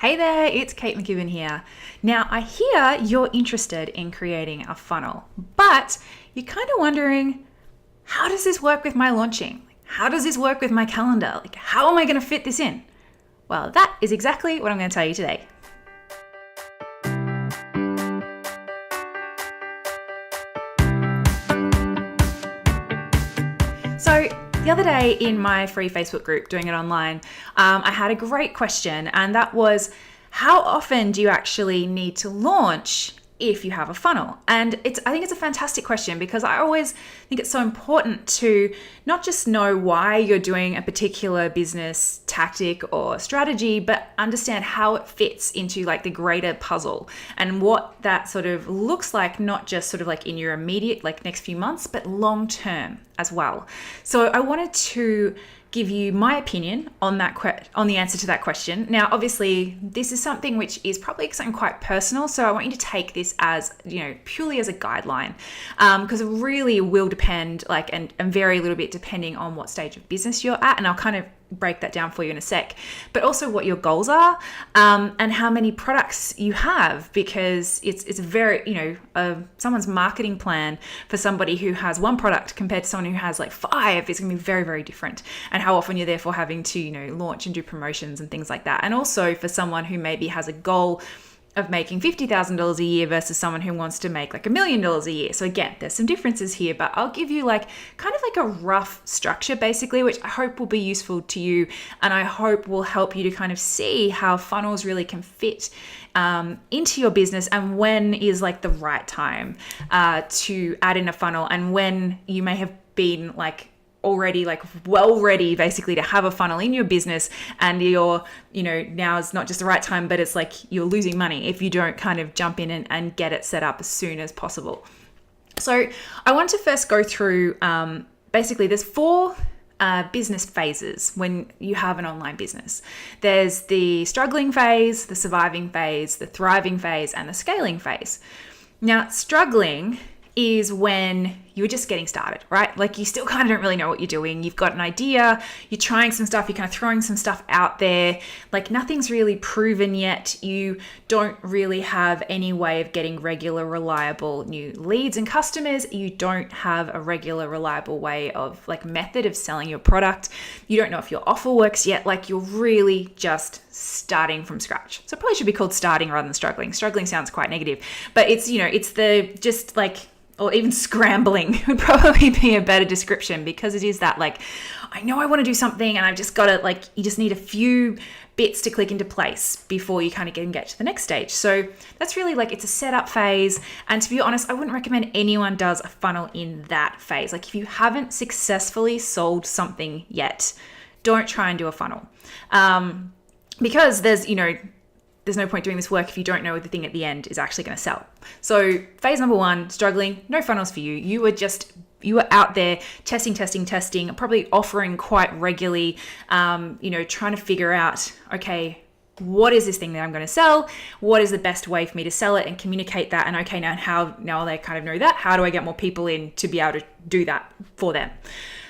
Hey there, it's Kate McKibben here. Now, I hear you're interested in creating a funnel, but you're kind of wondering, how does this work with my launching? How does this work with my calendar? How am I going to fit this in? Well, that is exactly what I'm going to tell you today. So, the other day in my free Facebook group, doing it online, I had a great question, and that was, how often do you actually need to launch if you have a funnel? And I think it's a fantastic question, because I always think it's so important to not just know why you're doing a particular business tactic or strategy, but understand how it fits into the greater puzzle and what that sort of looks like, not just sort of in your immediate next few months, but long term as well. So I wanted to give you my opinion on the answer to that question. Now, obviously, this is something which is probably something quite personal, so I want you to take this as purely as a guideline, because it really will depend and vary a little bit depending on what stage of business you're at, and I'll kind of break that down for you in a sec, but also what your goals are, and how many products you have, because it's a very, someone's marketing plan for somebody who has one product compared to someone who has 5 is going to be very, very different, and how often you're therefore having to, launch and do promotions and things like that. And also for someone who maybe has a goal of making $50,000 a year versus someone who wants to make $1 million a year. So again, there's some differences here, but I'll give you kind of a rough structure basically, which I hope will be useful to you. And I hope will help you to kind of see how funnels really can fit into your business, and when is the right time to add in a funnel, and when you may have been already well ready basically to have a funnel in your business, and you're now is not just the right time, but it's you're losing money if you don't kind of jump in and get it set up as soon as possible. So I want to first go through basically there's 4 business phases when you have an online business. There's the struggling phase, the surviving phase, the thriving phase, and the scaling phase. Now, struggling is when you're just getting started, right? You still kind of don't really know what you're doing. You've got an idea, you're trying some stuff, you're kind of throwing some stuff out there. Nothing's really proven yet. You don't really have any way of getting regular, reliable new leads and customers. You don't have a regular, reliable way of method of selling your product. You don't know if your offer works yet. You're really just starting from scratch. So it probably should be called starting rather than struggling. Struggling sounds quite negative, but it's, it's the just or even scrambling would probably be a better description, because it is that I know I want to do something, and I've just got to you just need a few bits to click into place before you kind of get to the next stage. So that's really it's a setup phase. And to be honest, I wouldn't recommend anyone does a funnel in that phase. If you haven't successfully sold something yet, don't try and do a funnel, because there's no point doing this work if you don't know the thing at the end is actually going to sell. So phase number 1, struggling, no funnels for you. You were out there testing, probably offering quite regularly, trying to figure out, okay, what is this thing that I'm going to sell? What is the best way for me to sell it and communicate that? And okay, now they kind of know that. How do I get more people in to be able to do that for them?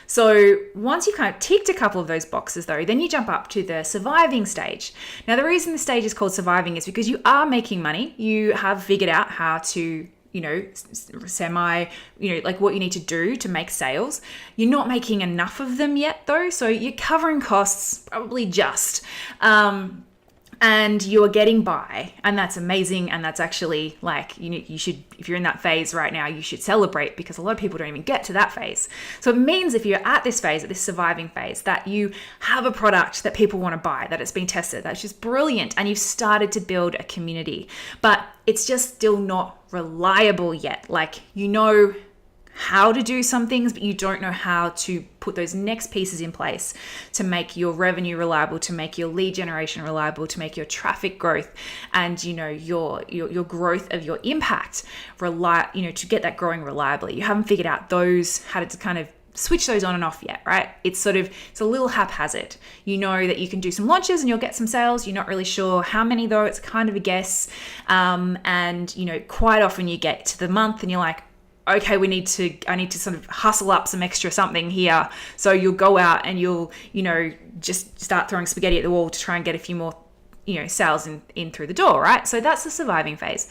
So once you've kind of ticked a couple of those boxes though, then you jump up to the surviving stage. Now, the reason the stage is called surviving is because you are making money. You have figured out how to, what you need to do to make sales. You're not making enough of them yet though. So you're covering costs probably just, and you're getting by, and that's amazing. And that's actually you should, if you're in that phase right now, you should celebrate, because a lot of people don't even get to that phase. So it means if you're at this phase, at this surviving phase, that you have a product that people want to buy, that it's been tested, that's just brilliant, and you've started to build a community, but it's just still not reliable yet. How to do some things, but you don't know how to put those next pieces in place to make your revenue reliable, to make your lead generation reliable, to make your traffic growth and your growth of your impact to get that growing reliably. You haven't figured out how to kind of switch those on and off yet, right? It's a little haphazard. You know that you can do some launches and you'll get some sales. You're not really sure how many though. It's kind of a guess. And quite often you get to the month and you're like, okay, I need to sort of hustle up some extra something here. So you'll go out and you'll, just start throwing spaghetti at the wall to try and get a few more sales in through the door, right? So that's the surviving phase.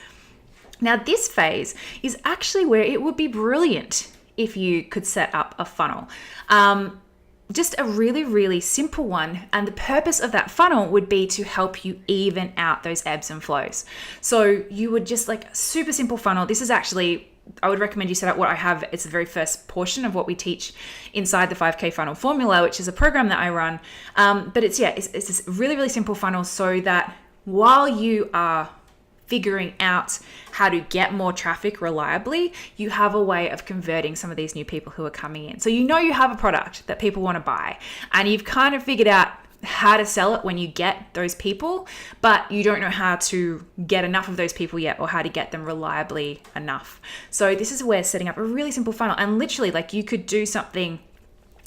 Now, this phase is actually where it would be brilliant if you could set up a funnel. Just a really, really simple one. And the purpose of that funnel would be to help you even out those ebbs and flows. So you would just like super simple funnel. This is actually, I would recommend you set up what I have. It's the very first portion of what we teach inside the 5K funnel formula, which is a program that I run. But it's this really, really simple funnel so that while you are figuring out how to get more traffic reliably, you have a way of converting some of these new people who are coming in. So you have a product that people want to buy, and you've kind of figured out how to sell it when you get those people, but you don't know how to get enough of those people yet, or how to get them reliably enough. So this is where setting up a really simple funnel, and literally like you could do something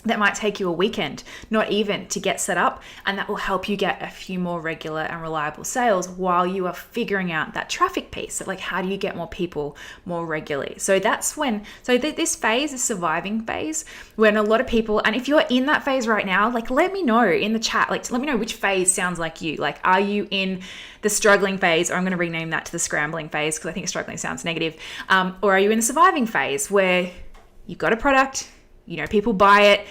that might take you a weekend, not even, to get set up, and that will help you get a few more regular and reliable sales while you are figuring out that traffic piece of like, how do you get more people more regularly? So that's when, this phase is surviving phase, when a lot of people, and if you're in that phase right now, like let me know in the chat, like let me know which phase sounds like you. Like, are you in the struggling phase, or I'm going to rename that to the scrambling phase because I think struggling sounds negative, or are you in the surviving phase where you've got a product, people buy it,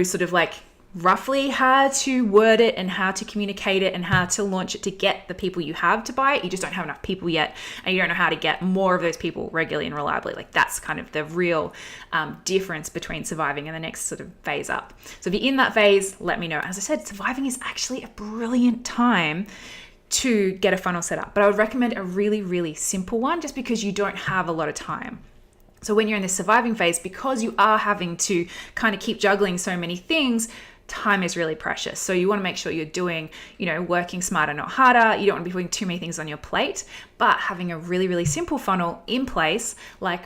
sort of like roughly how to word it and how to communicate it and how to launch it to get the people you have to buy it. You just don't have enough people yet, and you don't know how to get more of those people regularly and reliably. Like that's kind of the real difference between surviving and the next sort of phase up. So if you're in that phase, let me know. As I said, surviving is actually a brilliant time to get a funnel set up, but I would recommend a really, really simple one just because you don't have a lot of time. So when you're in this surviving phase, because you are having to kind of keep juggling so many things, time is really precious. So you want to make sure you're doing, working smarter, not harder. You don't want to be putting too many things on your plate, but having a really, really simple funnel in place, which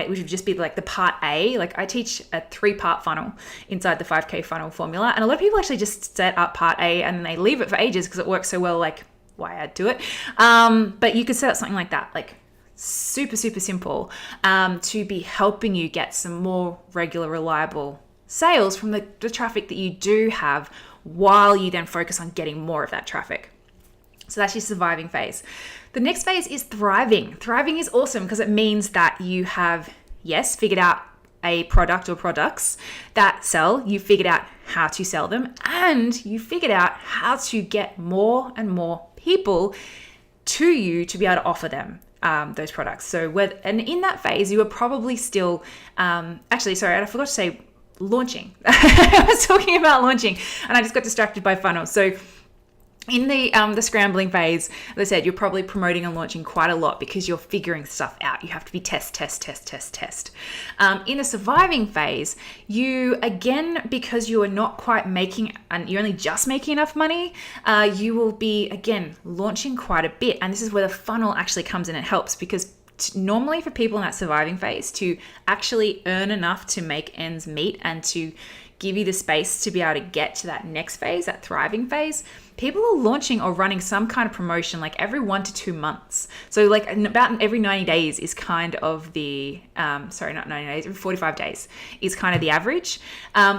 would just be like the part A. Like I teach a 3-part funnel inside the 5K funnel formula. And a lot of people actually just set up part A and then they leave it for ages because it works so well, like why add to it? But you could set up something like that, like super, super simple, to be helping you get some more regular, reliable sales from the traffic that you do have, while you then focus on getting more of that traffic. So that's your surviving phase. The next phase is thriving. Thriving is awesome because it means that you have, figured out a product or products that sell. You figured out how to sell them, and you figured out how to get more and more people to you to be able to offer them those products. So and in that phase, you are probably still, I forgot to say launching. I was talking about launching and I just got distracted by funnels. So in the scrambling phase, as I said, you're probably promoting and launching quite a lot because you're figuring stuff out. You have to be test. In the surviving phase, you, again, because you are not quite making, and you're only just making enough money, you will be, again, launching quite a bit. And this is where the funnel actually comes in and helps, because normally for people in that surviving phase to actually earn enough to make ends meet and to give you the space to be able to get to that next phase, that thriving phase, people are launching or running some kind of promotion like every 1 to 2 months. So like about every 90 days is kind of the, not 90 days, every 45 days is kind of the average,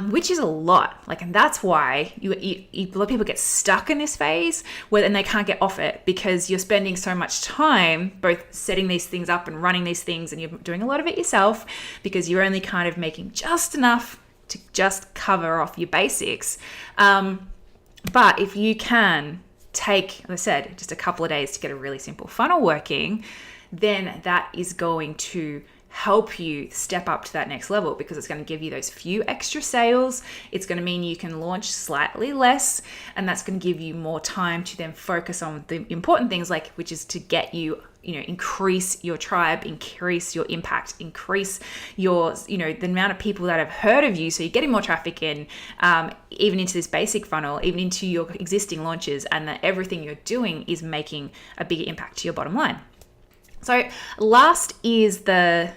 which is a lot. Like, and that's why a lot of people get stuck in this phase and they can't get off it, because you're spending so much time both setting these things up and running these things, and you're doing a lot of it yourself because you're only kind of making just enough to just cover off your basics. But if you can take, as I said, just a couple of days to get a really simple funnel working, then that is going to help you step up to that next level, because it's going to give you those few extra sales. It's going to mean you can launch slightly less, and that's going to give you more time to then focus on the important things, like, which is to get you, increase your tribe, increase your impact, increase your, the amount of people that have heard of you. So you're getting more traffic in, even into this basic funnel, even into your existing launches, and that everything you're doing is making a bigger impact to your bottom line. So the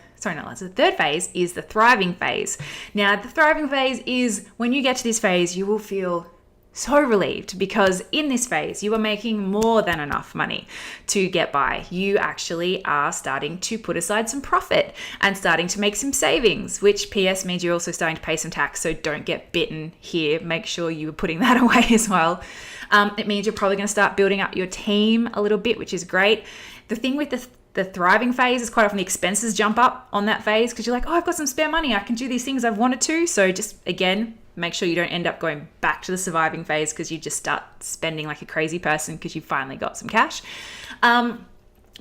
third phase is the thriving phase. Now, the thriving phase is when you get to this phase, you will feel so relieved, because in this phase, you are making more than enough money to get by. You actually are starting to put aside some profit and starting to make some savings, which PS means you're also starting to pay some tax. So don't get bitten here. Make sure you're putting that away as well. It means you're probably going to start building up your team a little bit, which is great. The thing with the thriving phase is quite often the expenses jump up on that phase because you're like, oh, I've got some spare money. I can do these things I've wanted to. So just, again, make sure you don't end up going back to the surviving phase because you just start spending like a crazy person because you finally got some cash.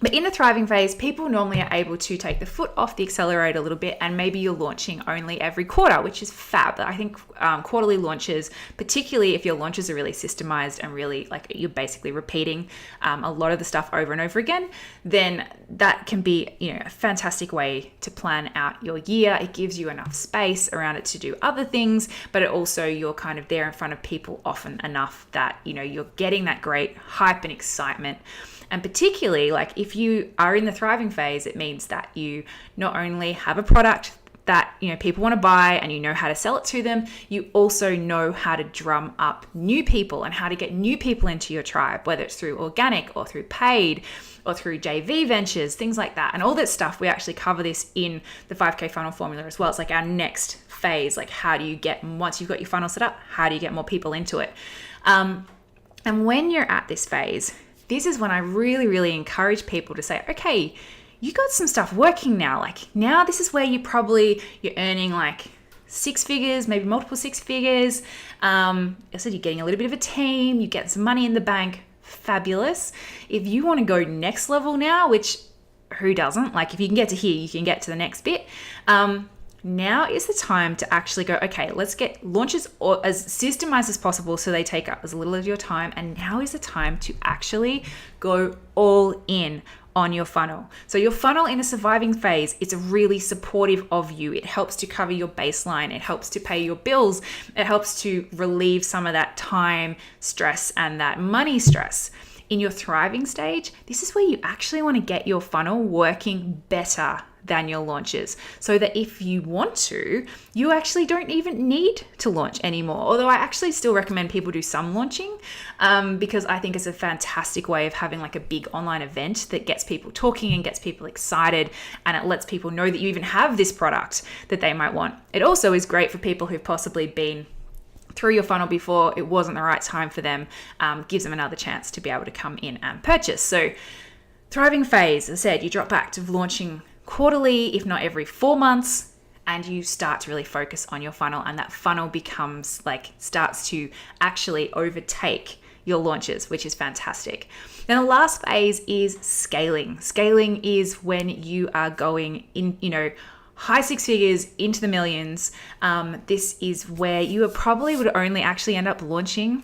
But in the thriving phase, people normally are able to take the foot off the accelerator a little bit, and maybe you're launching only every quarter, which is fab. I think quarterly launches, particularly if your launches are really systemized and really like you're basically repeating a lot of the stuff over and over again, then that can be, a fantastic way to plan out your year. It gives you enough space around it to do other things, but it also, you're kind of there in front of people often enough that, you're getting that great hype and excitement. And particularly, like if you are in the thriving phase, it means that you not only have a product that people want to buy and you know how to sell it to them, you also know how to drum up new people and how to get new people into your tribe, whether it's through organic or through paid or through JV ventures, things like that. And all that stuff, we actually cover this in the 5K funnel formula as well. It's like our next phase, like how do you get, once you've got your funnel set up, how do you get more people into it? And when you're at this phase, this is when I really, really encourage people to say, okay, you got some stuff working now. Like now this is where you're earning like 6 figures, maybe multiple 6 figures. I said you're getting a little bit of a team, you get some money in the bank, fabulous. If you want to go next level now, which who doesn't? Like if you can get to here, you can get to the next bit. Now is the time to actually go, okay, let's get launches as systemized as possible so they take up as little of your time. And now is the time to actually go all in on your funnel. So your funnel in a surviving phase, it's really supportive of you. It helps to cover your baseline. It helps to pay your bills. It helps to relieve some of that time stress and that money stress. In your thriving stage, this is where you actually want to get your funnel working better than your launches, so that if you want to, you actually don't even need to launch anymore. Although I actually still recommend people do some launching because I think it's a fantastic way of having like a big online event that gets people talking and gets people excited, and it lets people know that you even have this product that they might want. It also is great for people who've possibly been through your funnel before, it wasn't the right time for them, gives them another chance to be able to come in and purchase. So thriving phase, as I said, you drop back to launching quarterly, if not every 4 months, and you start to really focus on your funnel, and that funnel becomes starts to actually overtake your launches, which is fantastic. Then the last phase is scaling. Scaling is when you are going in, high 6 figures into the millions. This is where you probably would only actually end up launching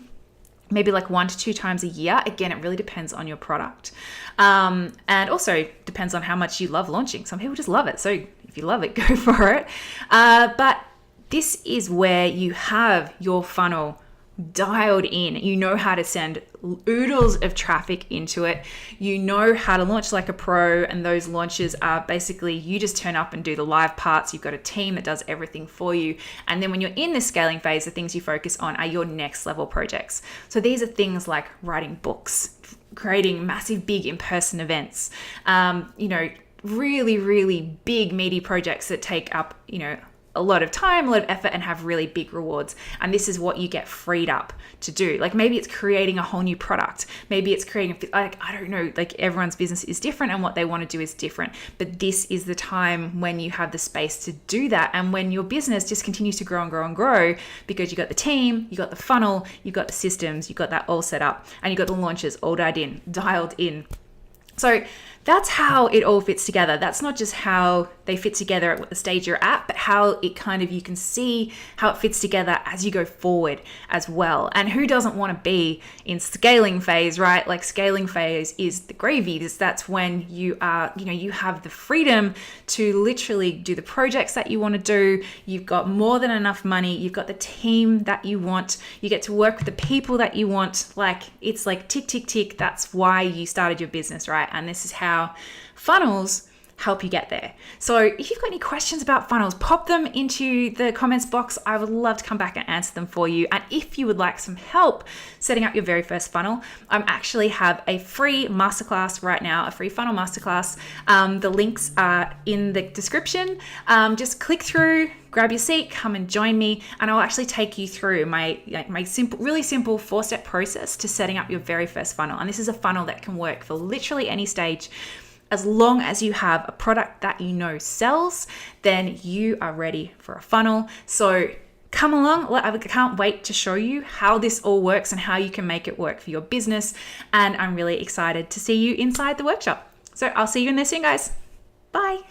maybe like 1 to 2 times a year. Again, it really depends on your product. And also depends on how much you love launching. Some people just love it. So if you love it, go for it. But this is where you have your funnel dialed in. You know how to send oodles of traffic into it. You know how to launch like a pro, and those launches are basically you just turn up and do the live parts. You've got a team that does everything for you. And then when you're in this scaling phase, the things you focus on are your next level projects. So these are things like writing books, creating massive, big in-person events, really, really big, meaty projects that take up, a lot of time, a lot of effort, and have really big rewards. And this is what you get freed up to do. Like maybe it's creating a whole new product. Maybe it's creating, I don't know, like everyone's business is different and what they want to do is different. But this is the time when you have the space to do that. And when your business just continues to grow and grow and grow, because you got the team, you got the funnel, you got the systems, you got that all set up, and you got the launches all dialed in. So that's how it all fits together. That's not just how they fit together at the stage you're at, but how it kind of, you can see how it fits together as you go forward as well. And who doesn't want to be in scaling phase, right? Like scaling phase is the gravy. That's when you are, you have the freedom to literally do the projects that you want to do. You've got more than enough money. You've got the team that you want. You get to work with the people that you want. Like it's like tick, tick, tick. That's why you started your business, right? And this is how funnels help you get there. So if you've got any questions about funnels, pop them into the comments box. I would love to come back and answer them for you. And if you would like some help setting up your very first funnel, I actually have a free masterclass right now, a free funnel masterclass. The links are in the description. Just click through, grab your seat, come and join me, and I'll actually take you through my simple, really simple 4-step process to setting up your very first funnel. And this is a funnel that can work for literally any stage. As long as you have a product that you know sells, then you are ready for a funnel. So come along. I can't wait to show you how this all works and how you can make it work for your business. And I'm really excited to see you inside the workshop. So I'll see you in there soon, guys. Bye.